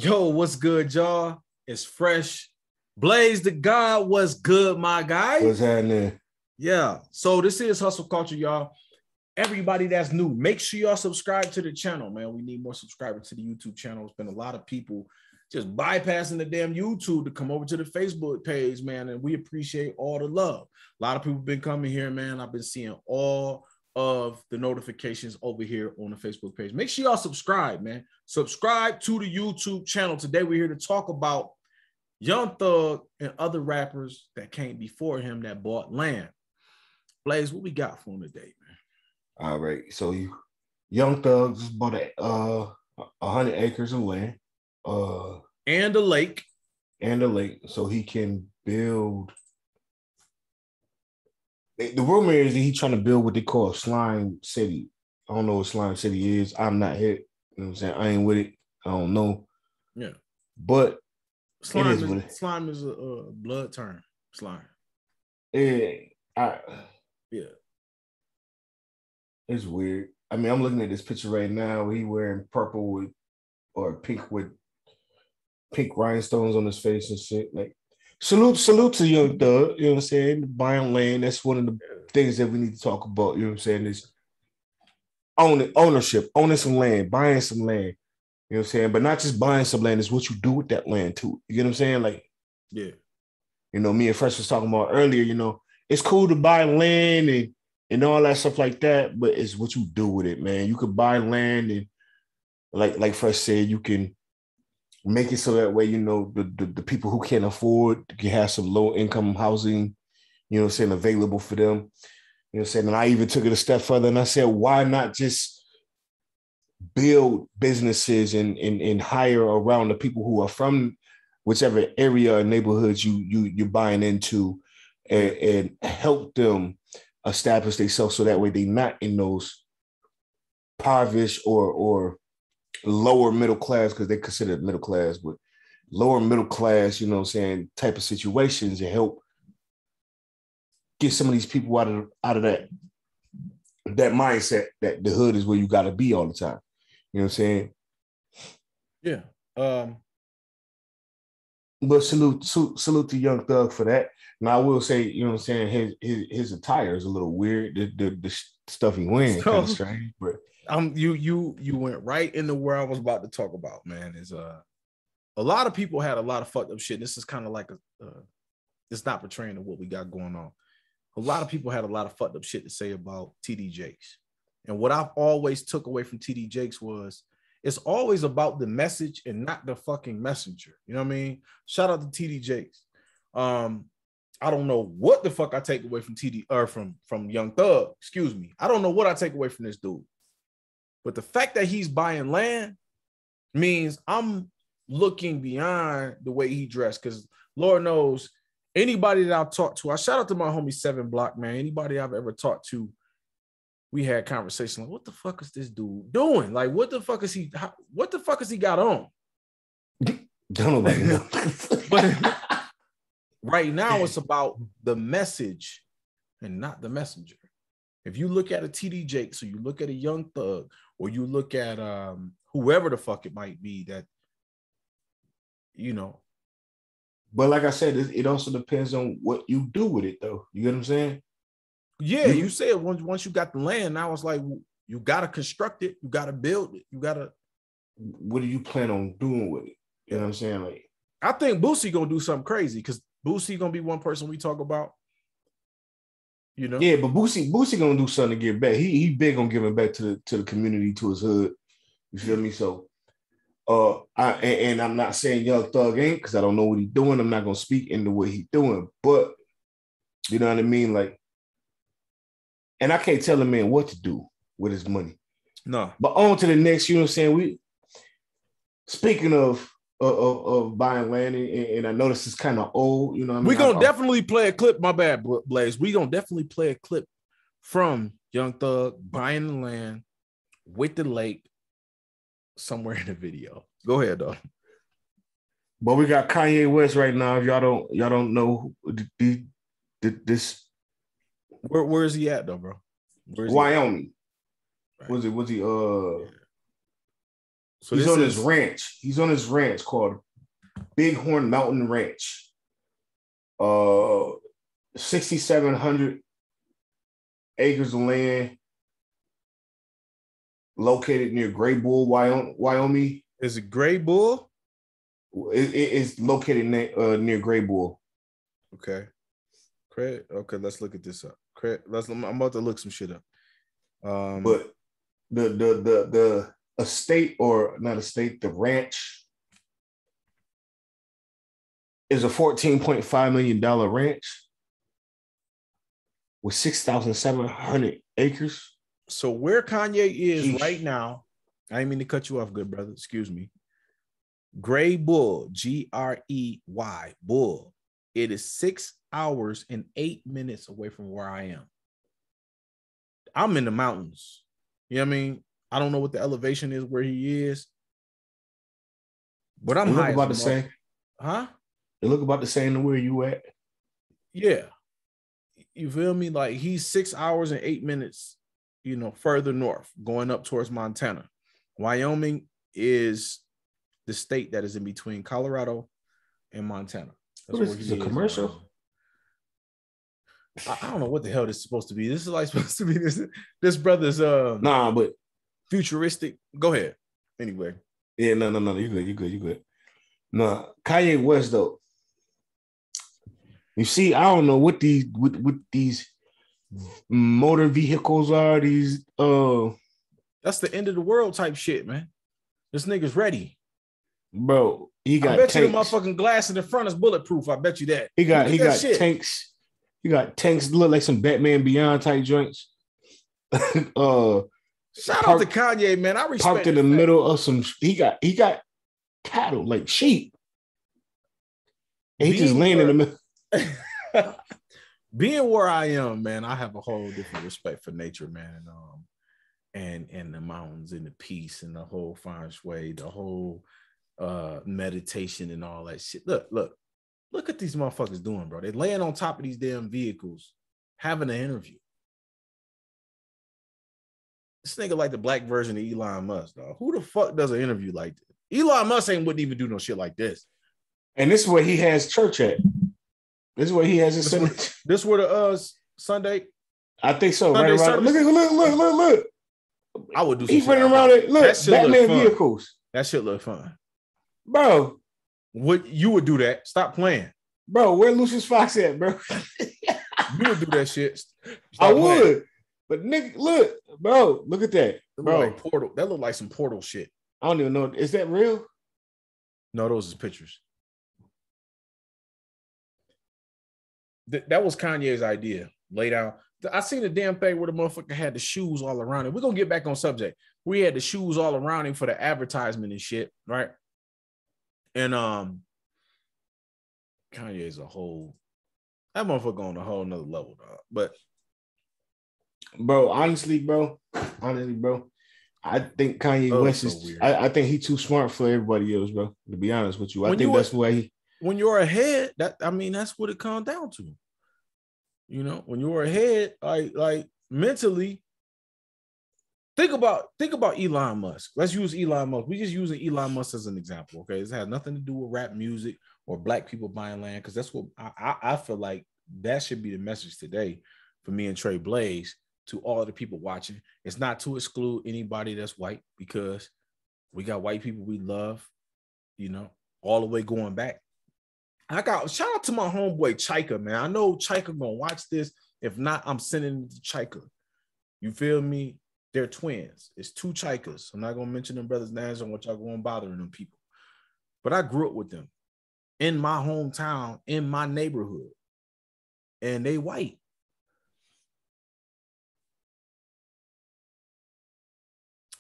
Yo, what's good, y'all? It's fresh. Blaze the God, what's good, my guy? What's happening? Yeah, so this is Hustle Culture, y'all. Everybody that's new, make sure y'all subscribe to the channel, man. We need more subscribers to the YouTube channel. It's been a lot of people just bypassing the damn YouTube to come over to the Facebook page, man, and we appreciate all the love. A lot of people been coming here, man. I've been seeing all of the notifications over here on the Facebook page. Make sure y'all subscribe, man. Subscribe to the YouTube channel. Today we're here to talk about Young Thug and other rappers that came before him that bought land. Blaze, what we got for him today, man? All right, so Young Thug just bought 100 acres of land, and a lake, so he can build. The rumor is that he's trying to build what they call a slime city. I don't know what slime city is. I'm not here. You know what I'm saying? I ain't with it. I don't know. Yeah, but slime is a blood term. Slime. Yeah. It's weird. I mean, I'm looking at this picture right now. He wearing purple or pink with pink rhinestones on his face and shit. Like, salute to Young Thug. You know what I'm saying? Buying land. That's one of the things that we need to talk about. You know what I'm saying? Is ownership, owning some land, buying some land. You know what I'm saying? But not just buying some land. It's what you do with that land too. You get what I'm saying? Like, yeah. You know, me and Fresh was talking about earlier. You know, it's cool to buy land and all that stuff like that, but it's what you do with it, man. You could buy land and like Fresh said, you can make it so that way, you know, the people who can't afford can have some low income housing, you know what I'm saying, available for them. You know what I'm saying? And I even took it a step further and I said, why not just build businesses and hire around the people who are from whichever area or neighborhoods you're buying into and help them establish themselves so that way they're not in those impoverished or lower middle class, because they consider it middle class, but lower middle class, you know what I'm saying, type of situations, and help get some of these people out of that mindset that the hood is where you got to be all the time. You know what I'm saying? Yeah. But salute to Young Thug for that. Now I will say, you know what I'm saying, his attire is a little weird. The stuff he wearing kind of strange, but you went right into where I was about to talk about, man. Is a lot of people had a lot of fucked up shit. This is kind of like it's not portraying of what we got going on. A lot of people had a lot of fucked up shit to say about TD Jakes. And what I've always took away from TD Jakes was it's always about the message and not the fucking messenger. You know what I mean? Shout out to TD Jakes. I don't know what the fuck I take away from TD or from Young Thug. Excuse me. I don't know what I take away from this dude. But the fact that he's buying land means I'm looking beyond the way he dressed, because Lord knows anybody that I've talked to, I shout out to my homie 7 Block, man. Anybody I've ever talked to, we had conversation like, what the fuck is this dude doing? Like, what the fuck is he got on? Don't nobody know. But right now it's about the message and not the messenger. If you look at a TD Jakes, or you look at a Young Thug, or you look at whoever the fuck it might be, that, you know. But like I said, it also depends on what you do with it, though. You get what I'm saying? Yeah, you said once you got the land, now it's like you got to construct it, you got to build it, you got to. What do you plan on doing with it? You know what I'm saying? Like, I think Boosie gonna do something crazy, because Boosie gonna be one person we talk about. You know? Yeah, but Boosie gonna do something to give back. He big on giving back to the community, to his hood. You feel me? So, I'm not saying Young Thug ain't, because I don't know what he's doing. I'm not gonna speak into what he's doing, but you know what I mean? Like, and I can't tell a man what to do with his money. No. But on to the next, you know what I'm saying? Speaking of buying land, and I know this is kind of old, you know what I mean? We're going to definitely play a clip. My bad, Blaze. We're going to definitely play a clip from Young Thug buying the land with the lake somewhere in the video. Go ahead, though. But we got Kanye West right now. If y'all don't know this. Where is he at, though, bro? Wyoming. Right. Was he? So he's on his ranch. He's on his ranch called Bighorn Mountain Ranch. 6,700 acres of land located near Gray Bull, Wyoming. Is it Gray Bull? It is located near Gray Bull. Okay. Okay, let's look at this up. I'm about to look some shit up. But the estate, or not estate, the ranch is a $14.5 million ranch with 6,700 acres. So where Kanye is right now, I didn't mean to cut you off, good brother. Excuse me. Gray Bull, Grey, Bull. It is 6 hours and 8 minutes away from where I am. I'm in the mountains. You know what I mean? I don't know what the elevation is where he is, but I'm high. About the same. Huh? They look about the same to where you at. Yeah. You feel me? Like he's 6 hours and 8 minutes, further north, going up towards Montana. Wyoming is the state that is in between Colorado and Montana. That's what is a commercial? I don't know what the hell this is supposed to be. This is like supposed to be this brother's but futuristic. Go ahead. Anyway. Yeah, no. You good. No, Kanye West though. You see, I don't know what these motor vehicles are. These that's the end of the world type shit, man. This nigga's ready. Bro, he got I bet tanks. you the motherfucking glass in the front is bulletproof. I bet you that. He got tanks. He got tanks look like some Batman Beyond type joints. Shout out to Kanye, man. I respect. Parked in the middle of some. He got cattle like sheep. And he just laying in the middle. Being where I am, man, I have a whole different respect for nature, man. And the mountains and the peace and the whole feng shui, the whole meditation and all that shit. Look at these motherfuckers doing, bro. They laying on top of these damn vehicles, having an interview. This nigga like the black version of Elon Musk, dog. Who the fuck does an interview like this? Elon Musk wouldn't even do no shit like this. And this is where he has church at. This is where he has his Sunday. This where the Sunday. I think so. Sunday right around. Look. I would do. He's running around it. Look, Batman vehicles. That shit look fun, bro. What you would do that? Stop playing, bro. Where Lucius Fox at, bro? You would do that shit. I would, but nigga, look, bro. Look at that, bro. Like Portal. That look like some Portal shit. I don't even know. Is that real? No, those is pictures. That was Kanye's idea. Lay down. I seen the damn thing where the motherfucker had the shoes all around him. We're gonna get back on subject. We had the shoes all around him for the advertisement and shit, right? And Kanye's that motherfucker on a whole nother level, dog. But bro, honestly, bro, I think Kanye West is. I think he's too smart for everybody else, bro. To be honest with you, I think that's why he. When you're ahead, that's what it comes down to. When you're ahead, like mentally, think about Elon Musk. Let's use Elon Musk. We're just using Elon Musk as an example, okay? This has nothing to do with rap music or black people buying land, because that's what I feel like that should be the message today for me and Trey Blaze to all the people watching. It's not to exclude anybody that's white, because we got white people we love, all the way going back. Shout out to my homeboy Chika, man. I know Chika gonna watch this. If not, I'm sending it to Chika. You feel me? They're twins. It's two Chikas. I'm not gonna mention them brothers' names. I don't want y'all going bothering them people. But I grew up with them in my hometown, in my neighborhood, and they white.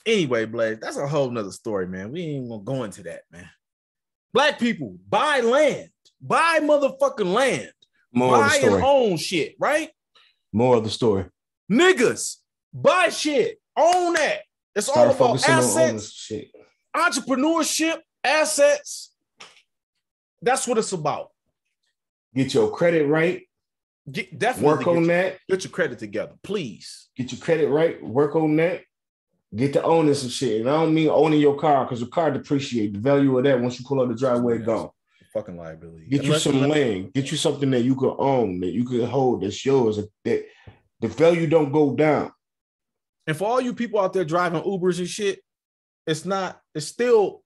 Anyway, Blaze, that's a whole nother story, man. We ain't gonna go into that, man. Black people, buy land. Buy motherfucking land. Buy and own shit, right? More of the story. Niggas, buy shit. Own that. It's all about assets, entrepreneurship, assets. That's what it's about. Get your credit right. Definitely work on that. Get your credit together, please. Get your credit right. Work on that. Get to owning some shit. And I don't mean owning your car because your car depreciate. The value of that once you pull out the driveway, gone. Fucking liability. Get you some land. Get you something that you can own, that you can hold, that's yours. That the value don't go down. And for all you people out there driving Ubers and shit, it's still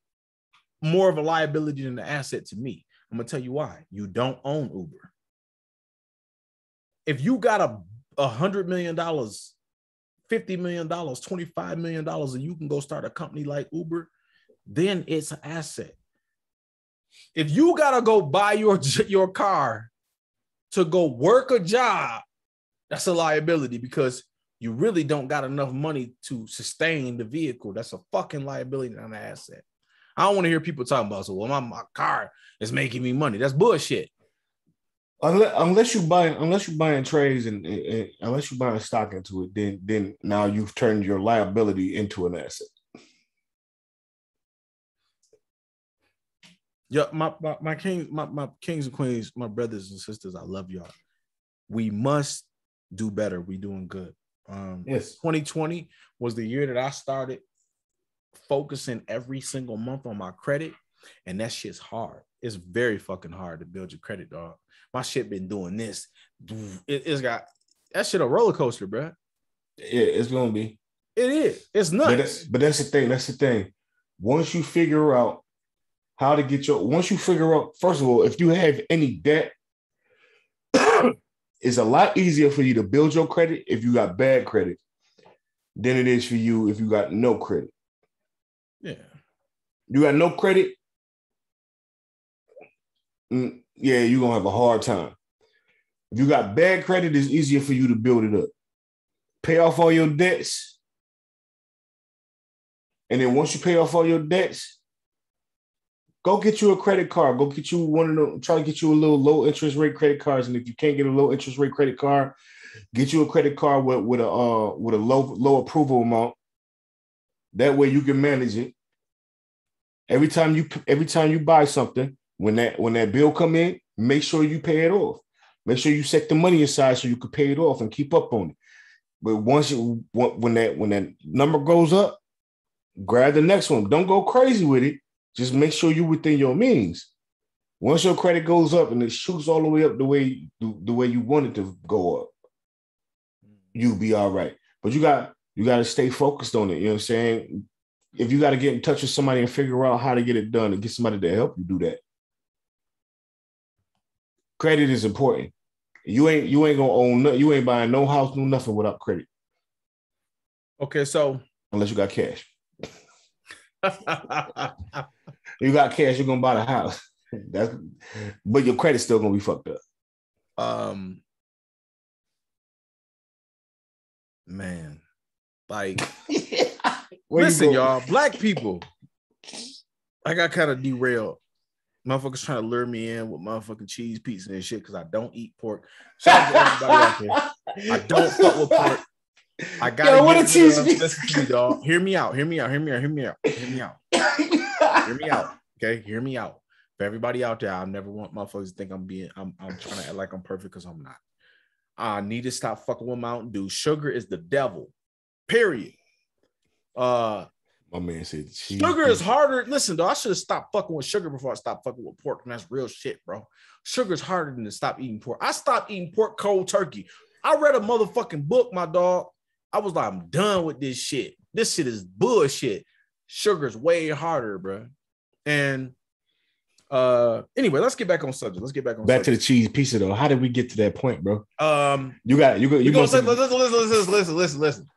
more of a liability than an asset to me. I'm gonna tell you why. You don't own Uber. If you got $100 million, $50 million, $25 million, and you can go start a company like Uber, then it's an asset. If you gotta go buy your car to go work a job, that's a liability because you really don't got enough money to sustain the vehicle. That's a fucking liability, not an asset. I don't want to hear people talking about, so well, my car is making me money. That's bullshit. Unless you're buying trades and unless you're buying stock into it, then now you've turned your liability into an asset. Yeah, my kings and queens, my brothers and sisters, I love y'all. We must do better. We doing good. Yes. 2020 was the year that I started focusing every single month on my credit, and that shit's hard. It's very fucking hard to build your credit, dog. My shit been doing this. It's got that shit a roller coaster, bro. Yeah, it's gonna be. It is. It's nuts. But that's the thing. That's the thing. Once you figure out how to get once you figure out, first of all, if you have any debt, it's a lot easier for you to build your credit if you got bad credit than it is for you if you got no credit. Yeah. You got no credit, yeah, you're going to have a hard time. If you got bad credit, it's easier for you to build it up. Pay off all your debts. And then once you pay off all your debts, go get you a credit card. Go get you one of them. Try to get you a little low interest rate credit cards. And if you can't get a low interest rate credit card, get you a credit card with a low approval amount. That way you can manage it. Every time you buy something, when that bill come in, make sure you pay it off. Make sure you set the money aside so you can pay it off and keep up on it. But when that number goes up, grab the next one. Don't go crazy with it. Just make sure you're within your means. Once your credit goes up and it shoots all the way up the way you want it to go up, you'll be all right. But you got to stay focused on it. You know what I'm saying? If you got to get in touch with somebody and figure out how to get it done and get somebody to help you do that. Credit is important. You ain't gonna own nothing. You ain't buying no house, no nothing without credit. Okay, so unless you got cash. You got cash, you're gonna buy the house. But your credit's still gonna be fucked up. Man, like listen, y'all, black people. I got kind of derailed. Motherfuckers trying to lure me in with motherfucking cheese pizza and shit because I don't eat pork. Shout out to everybody out there. I don't fuck with pork. I gotta get cheese pizza. Listen to me, dog. Hear me out. Okay, hear me out. For everybody out there, I never want motherfuckers to think I'm trying to act like I'm perfect because I'm not. I need to stop fucking with Mountain Dew. Sugar is the devil. Period. My man said sugar is harder. Listen, though, I should have stopped fucking with sugar before I stopped fucking with pork. And that's real shit, bro. Sugar is harder than to stop eating pork. I stopped eating pork cold turkey. I read a motherfucking book, my dog. I was like, I'm done with this shit. This shit is bullshit. Sugar's way harder, bro. And anyway, let's get back on subject. Back to the cheese pizza, though. How did we get to that point, bro? Listen.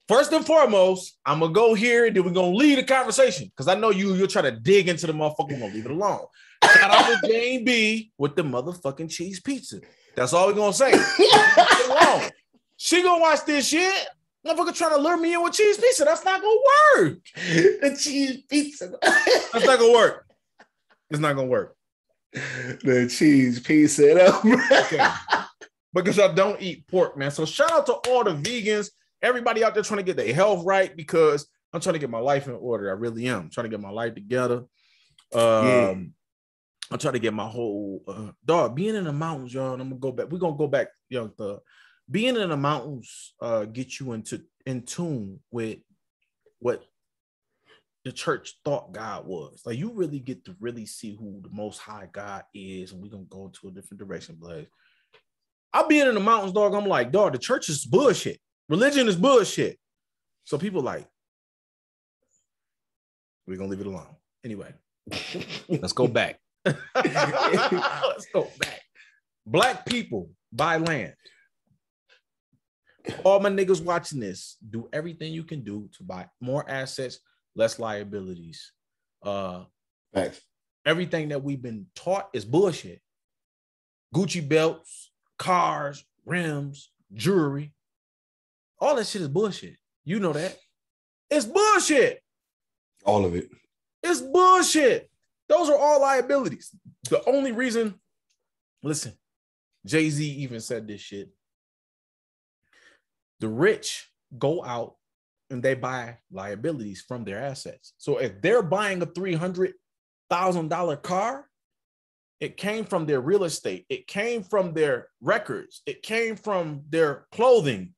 First and foremost, I'm gonna go here and then we're gonna lead the conversation because I know you'll try to dig into the motherfucker. We're gonna leave it alone. Shout out to Jane B with the motherfucking cheese pizza. That's all we're gonna say. She gonna watch this shit. Motherfucker trying to lure me in with cheese pizza. That's not gonna work. The cheese pizza. That's not gonna work. It's not gonna work. The cheese pizza. Okay. Because I don't eat pork, man. So shout out to all the vegans. Everybody out there trying to get their health right because I'm trying to get my life in order. I really am. I'm trying to get my life together. I'm trying to get my whole dog being in the mountains, y'all. And I'm gonna go back. We're gonna go back, being in the mountains get you in tune with what the church thought God was. Like, you really get to really see who the Most High God is, and we're gonna go into a different direction, Blaze. I'll be in the mountains, dog. I'm like, dog, the church is bullshit. Religion is bullshit. So people like, we're gonna leave it alone. Anyway, let's go back. Let's go back. Black people buy land. All my niggas watching this, do everything you can do to buy more assets, less liabilities. Facts. Everything that we've been taught is bullshit. Gucci belts, cars, rims, jewelry. All that shit is bullshit. You know that. It's bullshit. All of it. It's bullshit. Those are all liabilities. The only reason, listen, Jay-Z even said this shit. The rich go out and they buy liabilities from their assets. So if they're buying a $300,000 car, it came from their real estate. It came from their records. It came from their clothing.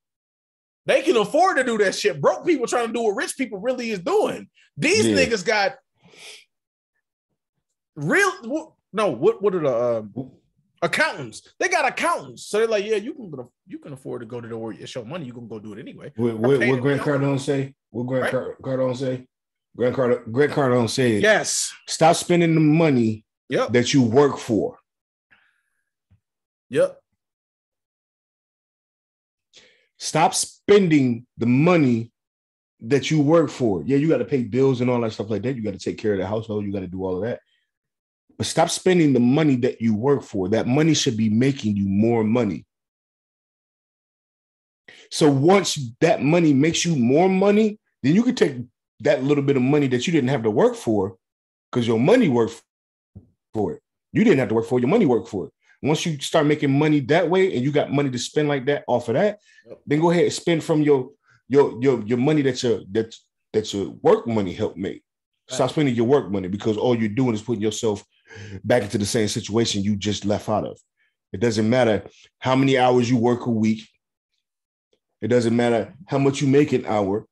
They can afford to do that shit. Broke people trying to do what rich people really is doing. These niggas got real. No, what are the accountants? They got accountants. So they're like, yeah, you can afford to go to the work. It's your money. You can go do it anyway. What Grant Cardone say? What Grant Cardone say? Grant Cardone said, yes. Stop spending the money that you work for. Yep. Stop spending the money that you work for. Yeah, you got to pay bills and all that stuff like that. You got to take care of the household. You got to do all of that. But stop spending the money that you work for. That money should be making you more money. So once that money makes you more money, then you can take that little bit of money that you didn't have to work for, because your money worked for it. You didn't have to work for it. Your money worked for it. Once you start making money that way and you got money to spend like that off of that, then go ahead and spend from your money that your work money helped make. Stop spending your work money, because all you're doing is putting yourself back into the same situation you just left out of. It doesn't matter how many hours you work a week. It doesn't matter how much you make an hour.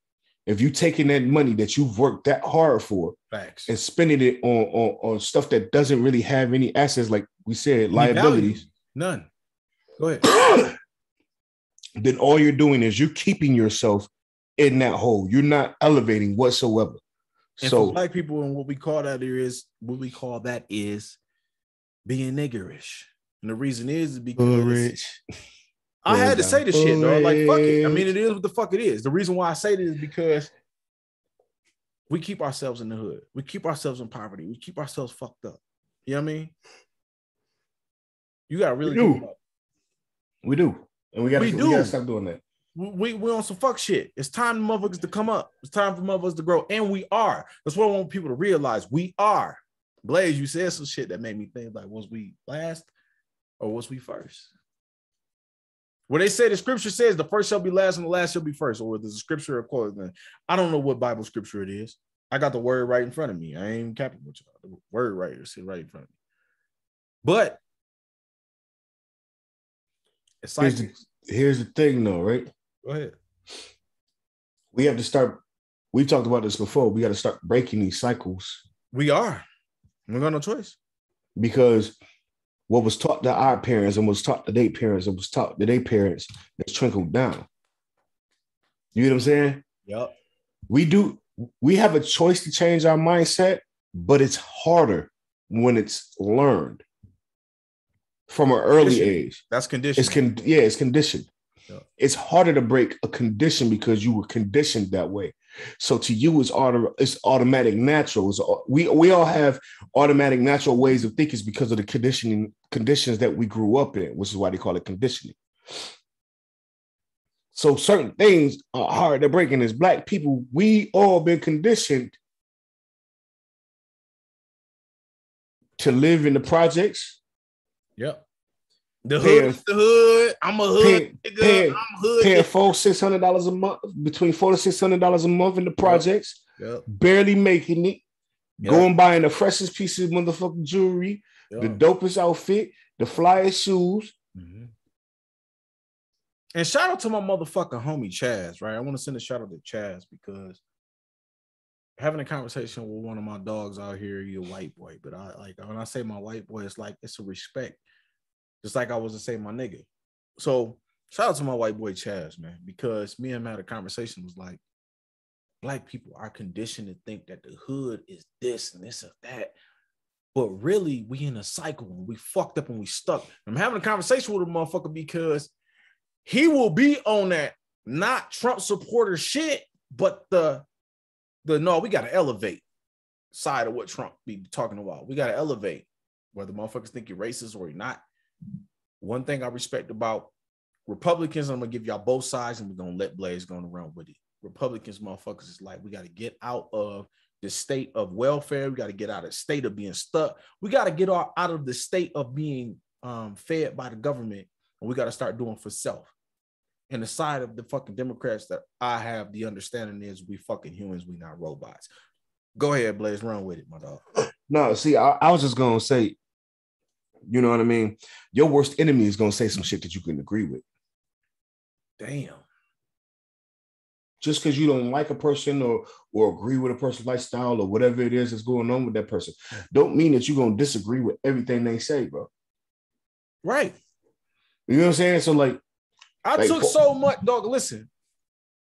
If you taking that money that you've worked that hard for and spending it on stuff that doesn't really have any assets, like we said, liabilities. None. Go ahead. Then all you're doing is you're keeping yourself in that hole. You're not elevating whatsoever. And so for black people, and what we call that is being niggerish. And the reason is because I had to say this shit, dog. Like, fuck it. I mean, it is what the fuck it is. The reason why I say this is because we keep ourselves in the hood. We keep ourselves in poverty. We keep ourselves fucked up. You know what I mean? You gotta really keep up. We do. And we gotta stop doing that. We on some fuck shit. It's time for motherfuckers to come up. It's time for motherfuckers to grow. And we are. That's what I want people to realize. We are. Blaze, you said some shit that made me think, like, was we last or was we first? When they say the scripture says the first shall be last and the last shall be first, or there's a scripture or quote, I don't know what Bible scripture it is. I got the word right in front of me. I ain't capping with y'all. The word right here, sit right in front of me. But it's like here's the thing, though, right? Go ahead. We have to start. We've talked about this before. We got to start breaking these cycles. We are. We got no choice. Because what was taught to our parents and was taught to their parents and was taught to their parents has trickled down. You know what I'm saying? Yep. We have a choice to change our mindset, but it's harder when it's learned from an early age. That's conditioned. It's conditioned. Yep. It's harder to break a condition because you were conditioned that way. So to you, it's automatic, natural. We all have automatic, natural ways of thinking because of the conditions that we grew up in, which is why they call it conditioning. So certain things are hard to break. And as Black people, we all been conditioned to live in the projects. Yep. The hood. I'm a hood. Paying $400-600 a month, between $400 to $600 a month in the projects. Yep. Barely making it. Yep. Going buying the freshest piece of motherfucking jewelry, the dopest outfit, the flyest shoes. Mm-hmm. And shout out to my motherfucking homie Chaz, right? I want to send a shout out to Chaz because having a conversation with one of my dogs out here. He a white boy, but I like when I say my white boy, it's like it's a respect, just like I was to say my nigga. So shout out to my white boy Chaz, man, because me and him had a conversation. Was like, black people are conditioned to think that the hood is this and this or that, but really we in a cycle and we fucked up and we stuck. I'm having a conversation with a motherfucker because he will be on that not Trump supporter shit, but the no, we got to elevate side of what Trump be talking about. We got to elevate whether motherfuckers think you're racist or you're not. One thing I respect about Republicans, I'm gonna give y'all both sides, and we're gonna let Blaze go around with it. Republicans, motherfuckers, is like we got to get out of the state of welfare. We got to get out of the state of being stuck. We got to get out of the state of being fed by the government, and we got to start doing for self. And the side of the fucking Democrats that I have the understanding is we fucking humans, we not robots. Go ahead, Blaze, run with it, my dog. No, see, I was just gonna say, you know what I mean? Your worst enemy is gonna say some shit that you couldn't agree with. Damn. Just because you don't like a person or agree with a person's lifestyle or whatever it is that's going on with that person, don't mean that you're gonna disagree with everything they say, bro. Right. You know what I'm saying? So like, I took so much, dog. Listen,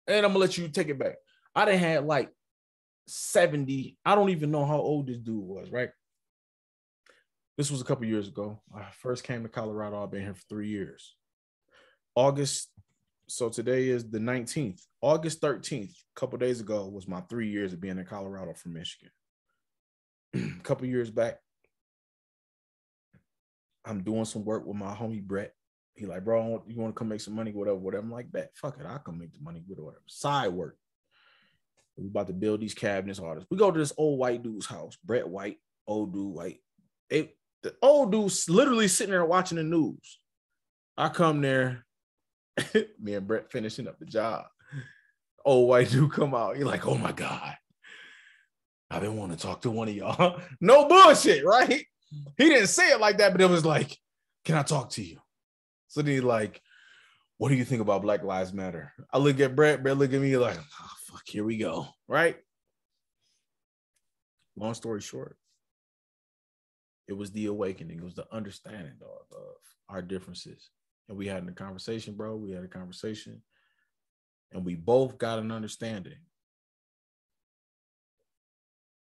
and I'm gonna let you take it back. I done had like 70. I don't even know how old this dude was, right? This was a couple years ago. I first came to Colorado. I've been here for 3 years. August. So today is the 19th. August 13th, a couple days ago, was my 3 years of being in Colorado from Michigan. A couple years back, I'm doing some work with my homie Brett. He like, bro, you want to come make some money, whatever. I'm like, bet, fuck it, I'll come make the money with whatever. Side work. We about to build these cabinets, all this. We go to this old white dude's house. Brett White, old dude, white. The old dude's literally sitting there watching the news. I come there. Me and Brett finishing up the job. Old white dude come out. He's like, oh my God. I've been wanting to talk to one of y'all. No bullshit, right? He didn't say it like that, but it was like, can I talk to you? So then he's like, what do you think about Black Lives Matter? I look at Brett look at me like, oh, fuck, here we go, right? Long story short, it was the awakening. It was the understanding, dog, of our differences. And we had a conversation, bro. We had a conversation. And we both got an understanding.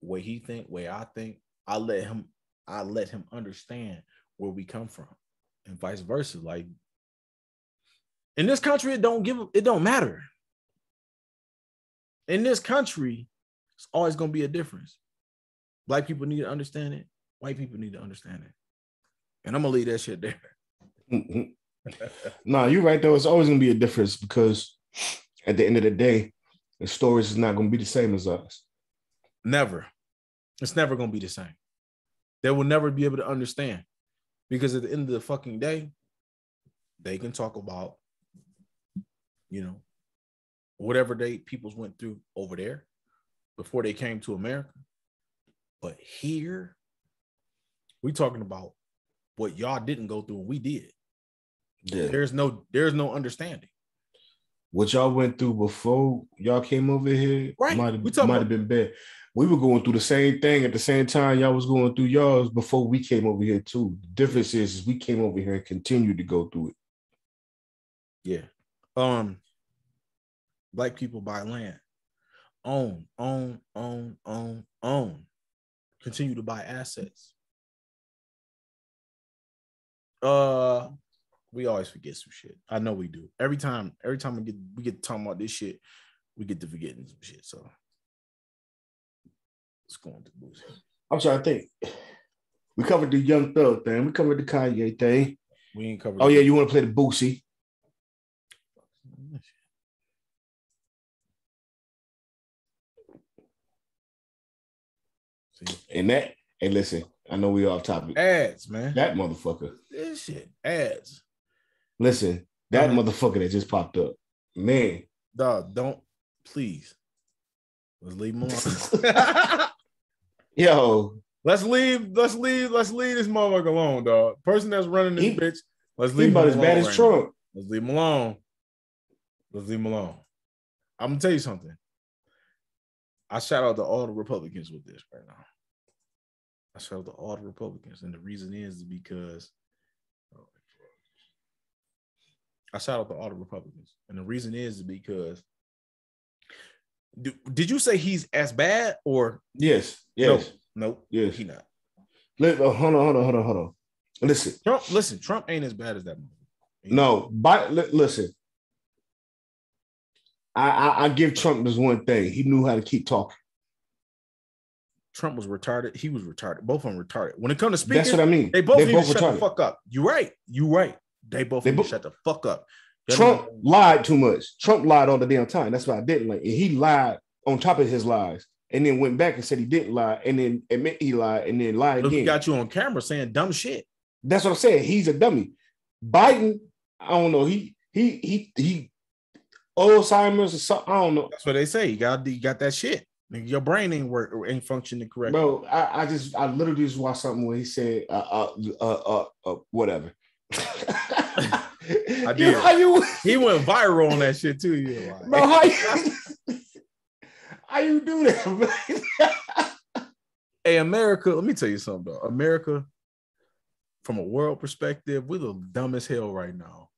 Way he think, way I think. I let him understand where we come from. And vice versa. Like, in this country, it don't matter. In this country, it's always gonna be a difference. Black people need to understand it. White people need to understand it. And I'm gonna leave that shit there. No, you're right though. It's always gonna be a difference because at the end of the day, the stories is not gonna be the same as us. Never. It's never gonna be the same. They will never be able to understand. Because at the end of the fucking day, they can talk about, you know, whatever peoples went through over there before they came to America. But here, we talking about what y'all didn't go through and we did. Yeah. There's no understanding. What y'all went through before y'all came over here might have been bad. We were going through the same thing at the same time y'all was going through y'all's before we came over here too. The difference is we came over here and continued to go through it. Yeah. Black people buy land. Own. Continue to buy assets. We always forget some shit. I know we do. Every time we get talking about this shit, we get to forgetting some shit. So let's go on to Boosie. I'm trying to think. We covered the Young Thug thing. We covered the Kanye thing. We ain't covered. Oh yeah, you want to play the Boosie? And that, hey, listen, I know we off topic. Ads, man. That motherfucker. This shit, ads. Listen, that motherfucker that just popped up, man. Dog, don't, please. Let's leave him alone. Yo. Let's leave this motherfucker alone, dog. Person that's running this bitch, let's leave him alone. He about as bad as Trump. Let's leave him alone. I'm gonna tell you something. I shout out to all the Republicans with this right now. I shout out to all the Republicans. And the reason is because I shout out to all the Republicans. And the reason is because did you say he's as bad or yes. No, yes. He not. Hold on. Listen. Trump ain't as bad as that movie. No, but listen. I give Trump this one thing. He knew how to keep talking. Trump was retarded. He was retarded. Both of them retarded. When it comes to speaking, that's what I mean. They both need to shut the fuck up. You right. They both need to shut the fuck up. Trump lied too much. Trump lied all the damn time. That's why I didn't like. And he lied on top of his lies, and then went back and said he didn't lie, and then admit he lied, and then lied again. He got you on camera saying dumb shit. That's what I'm saying. He's a dummy. Biden, I don't know. He Alzheimer's or something. I don't know. That's what they say. You got that shit. Your brain ain't functioning correctly. Bro, I literally just watched something where he said whatever. I did. He went viral on that shit too. Yeah, like. Bro, how you do that, man? Hey, America, let me tell you something, though. America, from a world perspective, we're the dumbest hell right now.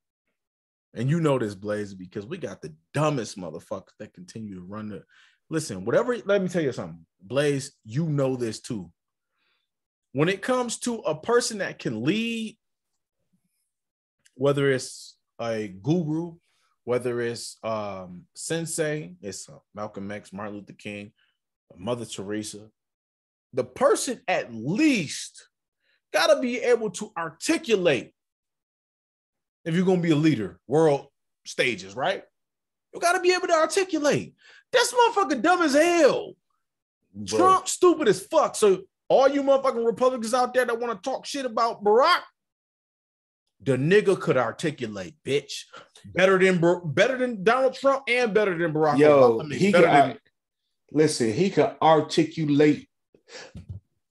And you know this, Blaze, because we got the dumbest motherfuckers that continue to run the. Listen, whatever, let me tell you something. Blaze, you know this too. When it comes to a person that can lead, whether it's a guru, whether it's sensei, it's Malcolm X, Martin Luther King, Mother Teresa, the person at least got to be able to articulate if you're going to be a leader, world stages, right? You got to be able to articulate. This motherfucker dumb as hell. Bro. Trump stupid as fuck. So all you motherfucking Republicans out there that want to talk shit about Barack, the nigga could articulate, bitch. Better than Donald Trump and better than Barack Obama. He could articulate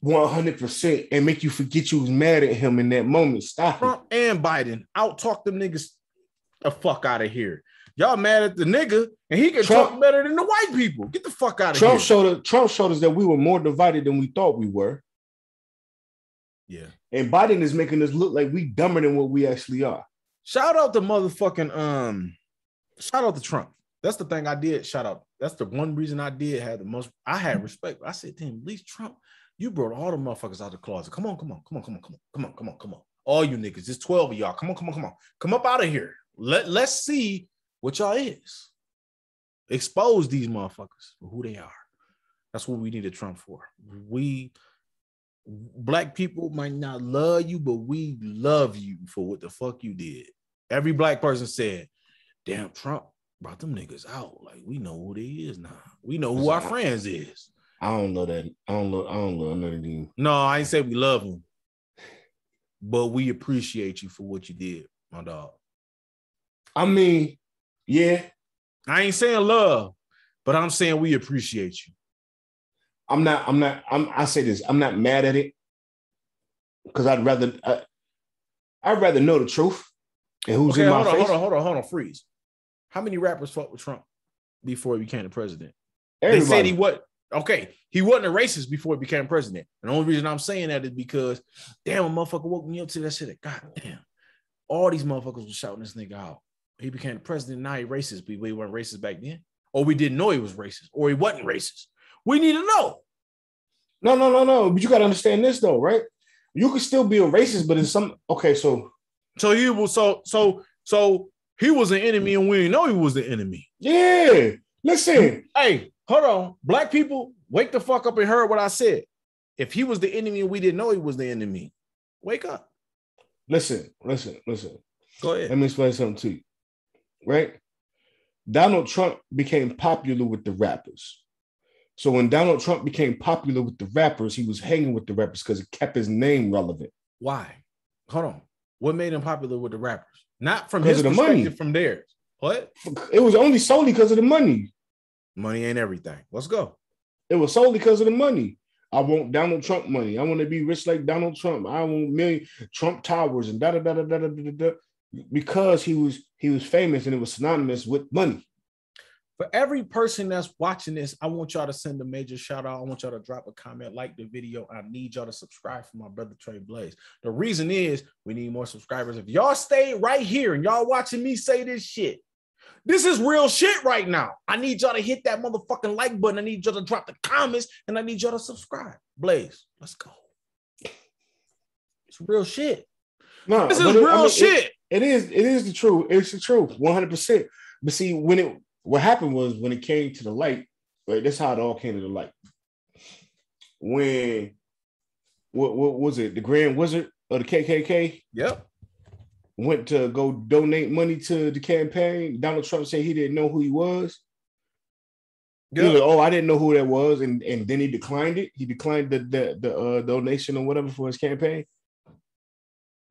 100% and make you forget you was mad at him in that moment. Stop Trump it. And Biden out-talk them niggas the fuck out of here. Y'all mad at the nigga, and he can talk better than the white people. Get the fuck out of here. Trump showed us that we were more divided than we thought we were. Yeah. And Biden is making us look like we dumber than what we actually are. Shout out to motherfucking shout out to Trump. That's the thing I did. Shout out. That's the one reason I did have the most. I had respect. I said to him, at least Trump, you brought all the motherfuckers out of the closet. Come on. All you niggas, there's 12 of y'all. Come on. Come up out of here. Let's see what y'all is. Expose these motherfuckers for who they are. That's what we needed Trump for. We black people might not love you, but we love you for what the fuck you did. Every black person said, damn, Trump brought them niggas out. Like, we know who they is now. We know who our friends is. I don't know that. I don't know none of them. No, I ain't say we love him. But we appreciate you for what you did, my dog. I mean, yeah. I ain't saying love, but I'm saying we appreciate you. I say this, I'm not mad at it because I'd rather know the truth and who's in my face. Hold on, freeze. How many rappers fought with Trump before he became the president? Everybody. They said he wasn't a racist before he became president. And the only reason I'm saying that is because, damn, a motherfucker woke me up to that shit. God damn, all these motherfuckers were shouting this nigga out. He became the president, now he racist, but he wasn't racist back then. Or we didn't know he was racist, or he wasn't racist. We need to know. No. But you got to understand this though, right? You could still be a racist, but in some he was an enemy, and we didn't know he was the enemy. Yeah, listen. Hey, hold on, black people, wake the fuck up and heard what I said. If he was the enemy and we didn't know he was the enemy, wake up. Listen. Go ahead. Let me explain something to you. Right? Donald Trump became popular with the rappers. So when Donald Trump became popular with the rappers, he was hanging with the rappers because it kept his name relevant. Why? Hold on. What made him popular with the rappers? Not from his perspective, money. From theirs. What? It was only solely because of the money. Money ain't everything. Let's go. It was solely because of the money. I want Donald Trump money. I want to be rich like Donald Trump. I want million Trump towers and da. Because he was famous and it was synonymous with money. For every person that's watching this, I want y'all to send a major shout out. I want y'all to drop a comment, like the video. I need y'all to subscribe for my brother Trey Blaze. The reason is we need more subscribers. If y'all stay right here and y'all watching me say this shit, this is real shit right now. I need y'all to hit that motherfucking like button. I need y'all to drop the comments and I need y'all to subscribe. Blaze, let's go. It's real shit. No, this is real shit. It is the truth. It's the truth, 100%. But see, what happened was when it came to the light, right? That's how it all came to the light. When what was it? The Grand Wizard of the KKK? Yep. Went to go donate money to the campaign. Donald Trump said he didn't know who he was. Yep. He was like, oh, I didn't know who that was, and then he declined it. He declined the donation or whatever for his campaign.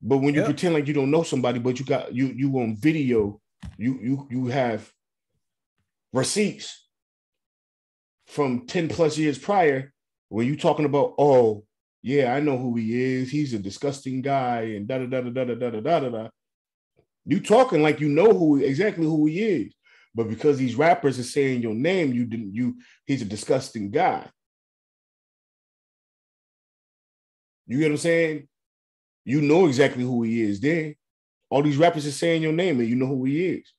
But when you pretend like you don't know somebody, but you on video, you have receipts from 10 plus years prior when you talking about, oh yeah, I know who he is. He's a disgusting guy and da da da da da da da da da. You talking like you know exactly who he is, but because these rappers are saying your name, he's a disgusting guy. You get what I'm saying? You know exactly who he is. Then all these rappers are saying your name and you know who he is.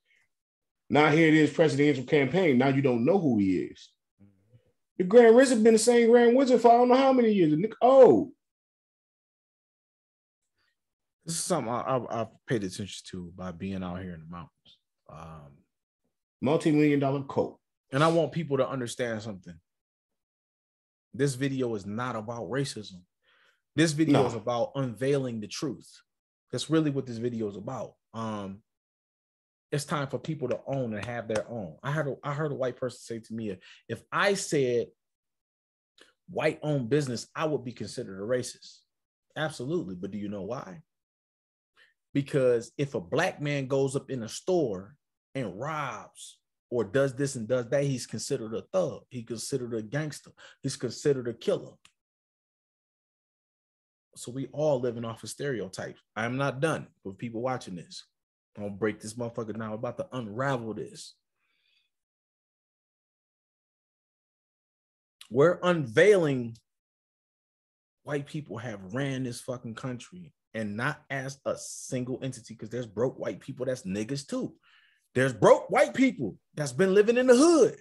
Now here it is, presidential campaign. Now you don't know who he is. The Grand Wizard been the same Grand Wizard for I don't know how many years. This is something I've paid attention to by being out here in the mountains. Multi-million-dollar coat. And I want people to understand something. This video is not about racism. This video is about unveiling the truth. That's really what this video is about. It's time for people to own and have their own. I heard a white person say to me, if I said white-owned business, I would be considered a racist. Absolutely. But do you know why? Because if a black man goes up in a store and robs or does this and does that, he's considered a thug. He's considered a gangster. He's considered a killer. So we all living off of stereotypes. I am not done with people watching this. I'm gonna break this motherfucker now. I'm about to unravel this. We're unveiling white people have ran this fucking country, and not as a single entity, because there's broke white people that's niggas too. There's broke white people that's been living in the hood.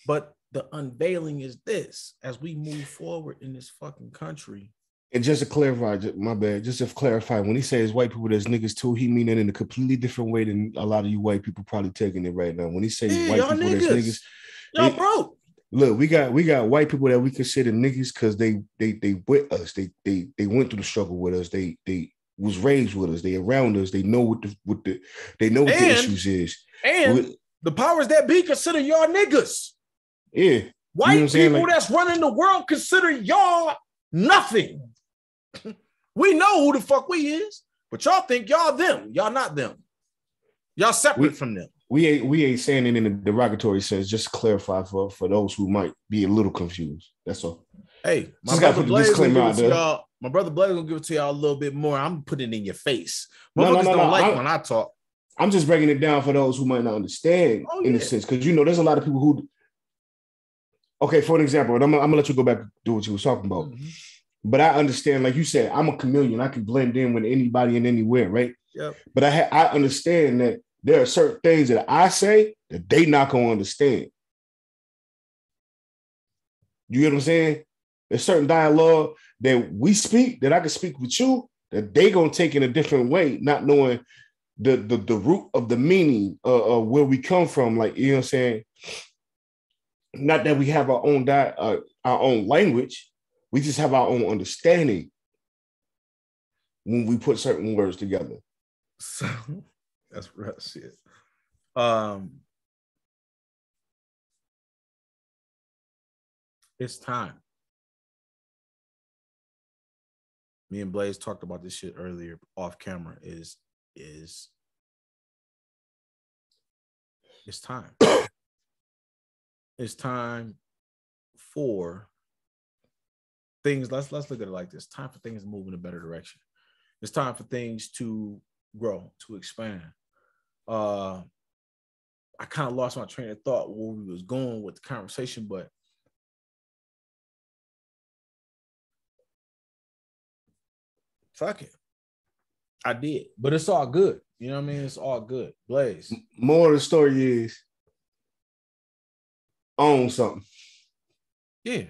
But the unveiling is this: as we move forward in this fucking country. And just to clarify, my bad, just to clarify, when he says white people, there's niggas too, he mean it in a completely different way than a lot of you white people probably taking it right now. When he says white people, niggas. There's niggas. Y'all broke. Look, we got white people that we consider niggas because they with us. They went through the struggle with us. They was raised with us. They around us. They know what the issues is. And the powers that be consider y'all niggas. Yeah. White you know people that's running the world consider y'all nothing. We know who the fuck we is, but y'all think y'all them. Y'all not them. Y'all separate from them. We ain't saying it in a derogatory sense. Just to clarify for those who might be a little confused. That's all. Hey, my brother Blaze gonna give it to y'all a little bit more. I'm putting it in your face. Motherfuckers don't like when I talk. I'm just breaking it down for those who might not understand in a sense, because there's a lot of people who. Okay, for an example, and I'm gonna let you go back and do what you was talking about. Mm-hmm. But I understand, like you said, I'm a chameleon. I can blend in with anybody and anywhere, right? Yep. But I understand that there are certain things that I say that they not gonna understand. You get what I'm saying? There's certain dialogue that we speak that I can speak with you that they gonna take in a different way, not knowing the root of the meaning of where we come from. Like, you know what I'm saying? Not that we have our own language. We just have our own understanding when we put certain words together. So that's real shit. It's time. Me and Blaze talked about this shit earlier off camera. Is it's time. It's time for things. Let's look at it like this. Time for things to move in a better direction. It's time for things to grow, to expand. I kind of lost my train of thought where we was going with the conversation, but fuck it. I did. But it's all good. You know what I mean? It's all good. Blaze. More of the story is own something. Yeah.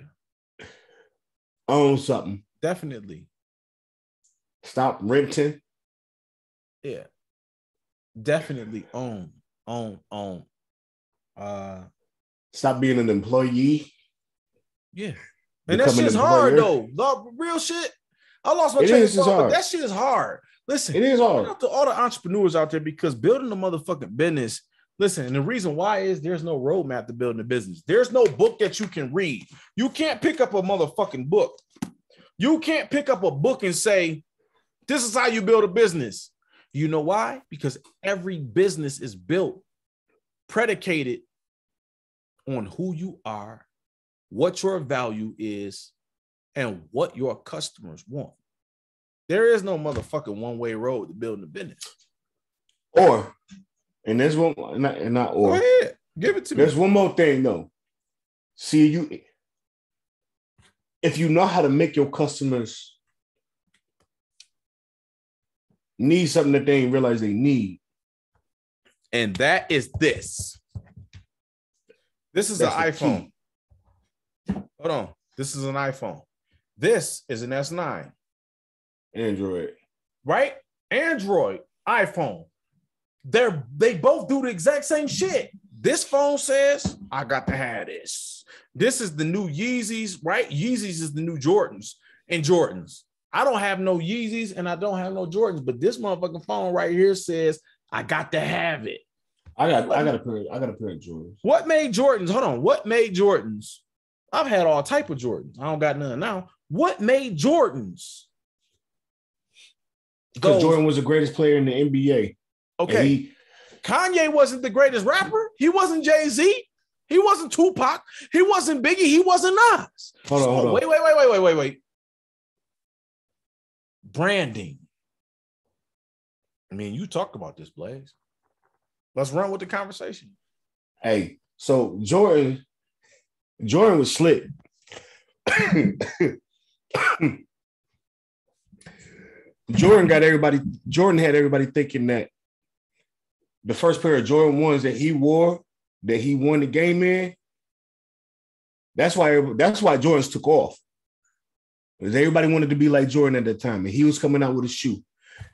Own something. Definitely. Stop renting. Yeah. Definitely own. Stop being an employee. Yeah. And that shit's hard though. Real shit. I lost my train of thought, but that shit is hard. Listen, it is hard. Shout out to all the entrepreneurs out there, because building a motherfucking business, listen, and the reason why is there's no roadmap to building a business. There's no book that you can read. You can't pick up a motherfucking book. You can't pick up a book and say, this is how you build a business. You know why? Because every business is built, predicated on who you are, what your value is, and what your customers want. There is no motherfucking one-way road to building a business. Or, and there's one, not or. Go ahead, give it to me. There's one more thing though. See, if you know how to make your customers need something that they ain't realize they need, and that is this. This is an iPhone. Hold on. This is an iPhone. This is an S9. Android. Right? Android, iPhone. They both do the exact same shit. This phone says, I got to have this. This is the new Yeezys, right? Yeezys is the new Jordans and Jordans. I don't have no Yeezys and I don't have no Jordans, but this motherfucking phone right here says, I got to have it. I got a pair of Jordans. What made Jordans? Hold on. What made Jordans? I've had all type of Jordans. I don't got none now. What made Jordans? Because Jordan was the greatest player in the NBA. Okay. Kanye wasn't the greatest rapper. He wasn't Jay-Z. He wasn't Tupac. He wasn't Biggie. He wasn't Nas. Hold on. Wait. Branding. I mean, you talked about this, Blaze. Let's run with the conversation. Hey, so Jordan was slick. Jordan had everybody thinking that the first pair of Jordan 1s that he wore, that he won the game in, that's why Jordans took off. Because everybody wanted to be like Jordan at that time. And he was coming out with a shoe.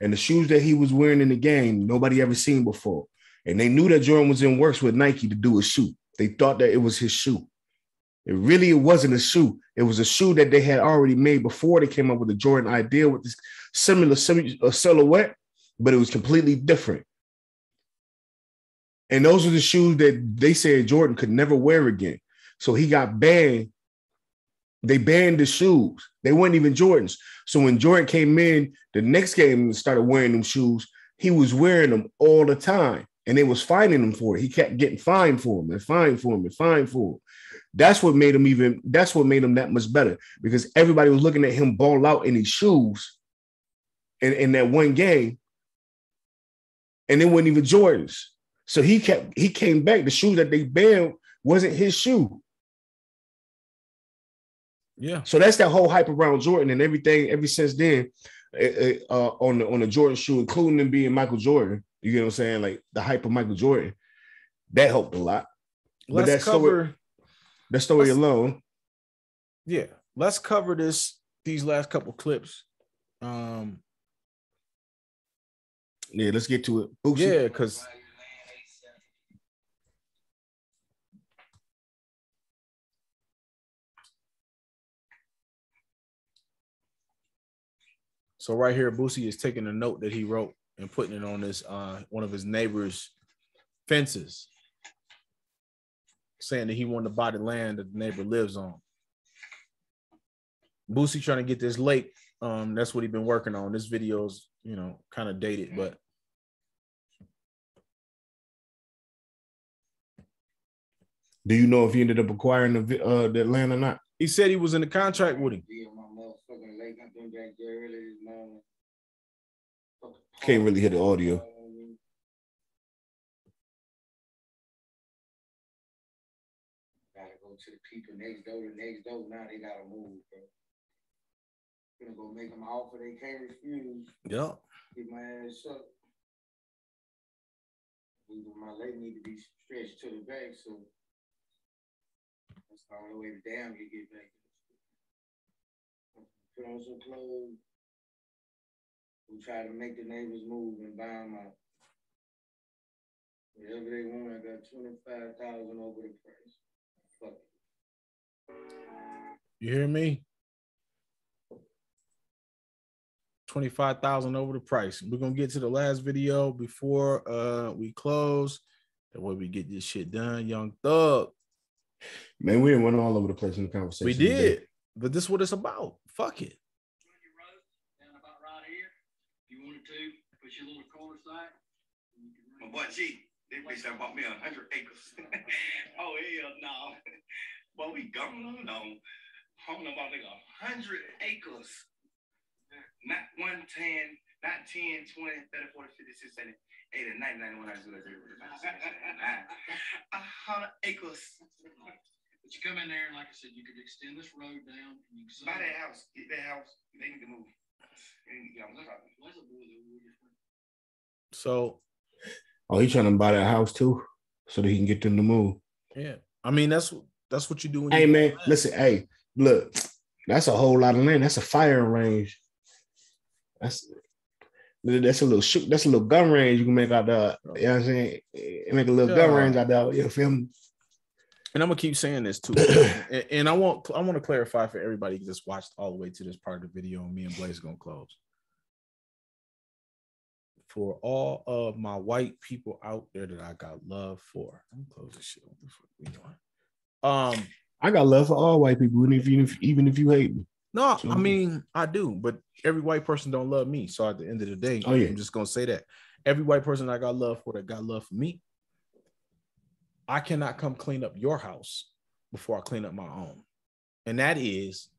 And the shoes that he was wearing in the game, nobody ever seen before. And they knew that Jordan was in works with Nike to do a shoe. They thought that it was his shoe. It wasn't a shoe. It was a shoe that they had already made before they came up with the Jordan idea with this similar silhouette, but it was completely different. And those are the shoes that they said Jordan could never wear again. So he got banned. They banned the shoes. They weren't even Jordans. So when Jordan came in the next game and started wearing them shoes, he was wearing them all the time. And they was fining him for it. He kept getting fined for them and fined for him and fined for him. That's what made him that much better, because everybody was looking at him ball out in these shoes in that one game. And they weren't even Jordans. So he came back. The shoe that they banned wasn't his shoe. Yeah. So that's that whole hype around Jordan and everything ever since then on the Jordan shoe, including him being Michael Jordan. You get what I'm saying? Like the hype of Michael Jordan, that helped a lot. Let's cover that story alone. Yeah. Let's cover these last couple clips. Yeah, let's get to it. Boosie. Yeah, because so right here, Boosie is taking a note that he wrote and putting it on this one of his neighbor's fences, saying that he wanted to buy the land that the neighbor lives on. Boosie trying to get this lake. That's what he's been working on. This video's, kind of dated, but do you know if he ended up acquiring the land or not? He said he was in the contract with him. Can't really hear the audio. to the people next door. The next door, now they gotta move, bro. Gonna go make them an offer they can't refuse. Yeah. Get my ass up. My leg need to be stretched to the back, so that's the only way to damn you get back. Put on some clothes. We try to make the neighbors move and buy them out. Whatever they want, I got 25,000 over the price. Fuck it. You hear me? 25,000 over the price. We're gonna get to the last video before we close. That way we get this shit done. Young Thug. Man, we didn't went all over the place in the conversation. We did, but this is what it's about. Fuck it. Down about right here. If you wanted to, put your little corner side. My boy G, this bitch done bought me 100 acres. Oh hell no. Boy, we going on. I don't know about 100 acres. Not 110, not 10, 20, 30, 40, 50, 60, 70, 80, 90, 91, 100 acres. But you come in there, and like I said, you could extend this road down. And you can buy that house. Get that house. They need to move. So, he's trying to buy that house too, so that he can get them to move. Yeah, I mean that's what you do. When hey you man, listen. Hey, look, that's a whole lot of land. That's a firing range. That's a little gun range you can make out there. You know what I'm saying? Make a little gun range out there. You feel me? And I'm gonna keep saying this too. and I want to clarify for everybody who just watched all the way to this part of the video, and me and Blaze are gonna close. For all of my white people out there that I got love for, I'm gonna close this shit. What the fuck we doing? I got love for all white people, even if you hate me. No, I mean I do, but every white person don't love me. So at the end of the day, I'm just gonna say that every white person I got love for that got love for me, I cannot come clean up your house before I clean up my own. And that is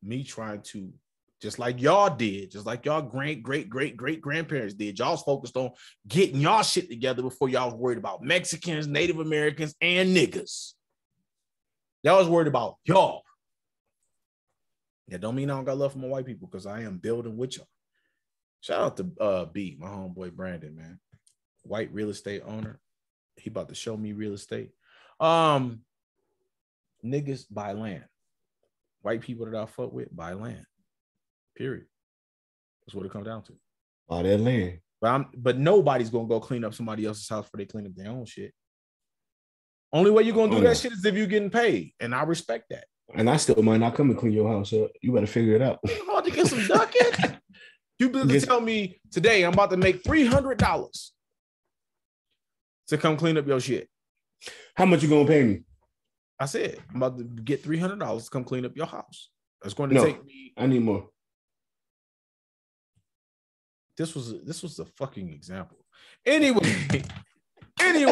me trying to, just like y'all did, just like y'all great grandparents did. Y'all was focused on getting y'all shit together before y'all was worried about Mexicans, Native Americans, and niggas. Y'all was worried about y'all. That don't mean I don't got love for my white people, because I am building with y'all. Shout out to B, my homeboy Brandon, man. White real estate owner. He about to show me real estate. Niggas buy land. White people that I fuck with buy land. Period. That's what it comes down to. Buy that land. But nobody's gonna go clean up somebody else's house before they clean up their own shit. Only way you're gonna do that shit is if you're getting paid, and I respect that. And I still might not come and clean your house up. You better figure it out. I'm about to get some ducking. You better tell me today I'm about to make $300 to come clean up your shit. How much you gonna pay me? I said I'm about to get $300 to come clean up your house. That's going to take me. I need more. This was a fucking example. Anyways, I need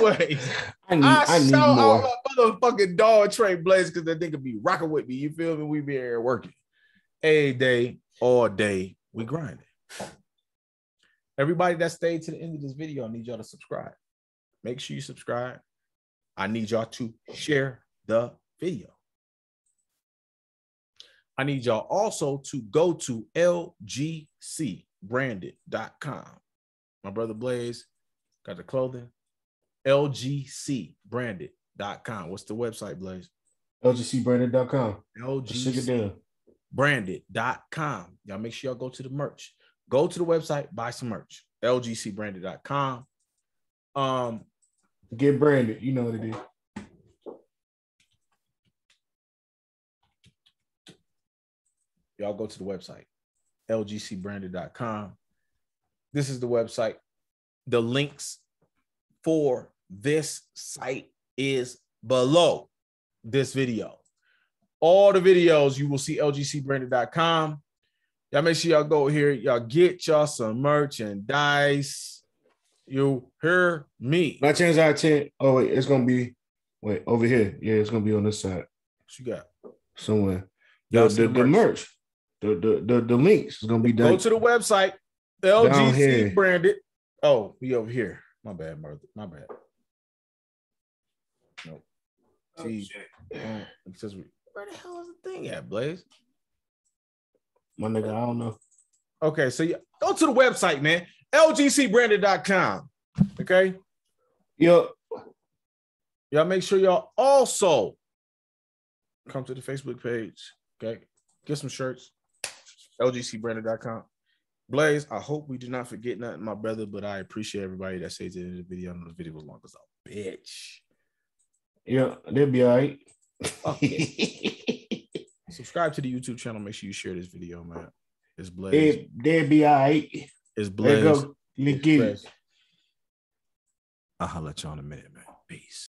shout more. Out my motherfucking dog Trey Blaze, because that nigga be rocking with me. You feel me? We be here working a day, all day. We grinding. Everybody that stayed to the end of this video, I need y'all to subscribe. Make sure you subscribe. I need y'all to share the video. I need y'all also to go to lgcbranded.com. My brother Blaze got the clothing. lgcbranded.com. What's the website, Blaze? lgcbranded.com. lgcbranded.com. Y'all make sure y'all go to the merch. Go to the website, buy some merch. lgcbranded.com. Get branded. You know what it is. Y'all go to the website, lgcbranded.com. This is the website. The links for this site is below this video. All the videos you will see lgcbranded.com. Y'all make sure y'all go here. Y'all get y'all some merchandise. You hear me? 9 times out of 10. Oh wait, it's gonna be over here. Yeah, it's gonna be on this side. What you got? Somewhere. The merch. The links is gonna be done. Go to the website, LGC Branded. Oh, we over here. My bad, Martha. My bad. Nope. Accessory. Where the hell is the thing at, Blaze? My nigga, I don't know. Okay, so go to the website, man. LGCbranded.com. Okay. Yo. Y'all make sure y'all also come to the Facebook page. Okay. Get some shirts. LGCbranded.com. Blaze, I hope we do not forget nothing, my brother, but I appreciate everybody that says it in the video. I know the video was long as a bitch. Yeah, they'll be all right. Okay. Subscribe to the YouTube channel. Make sure you share this video, man. It's Blaze. They'll be all right. It's Blaze. Let's get it. I'll holler at y'all in a minute, man. Peace.